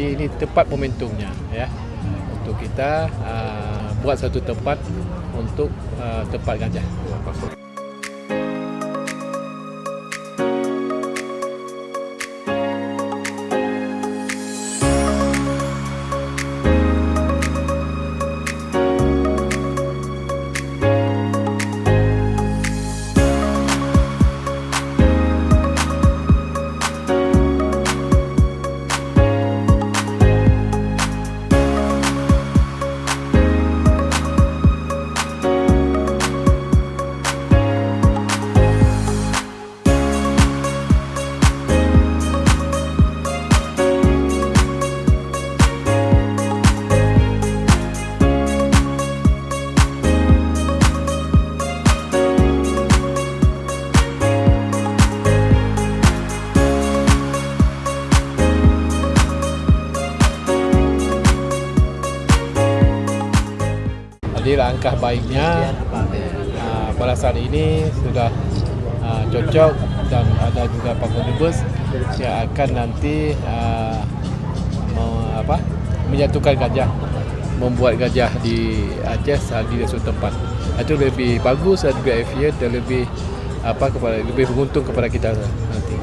Jadi ini tepat momentumnya ya untuk kita buat satu tempat untuk tempat gajah. Jadi langkah baiknya pada saat ini sudah cocok dan ada juga penghuni bus yang akan nanti menyatukan gajah, membuat gajah di Aceh di suatu tempat. Itu lebih bagus dan lebih efisien dan lebih lebih menguntung kepada kita nanti.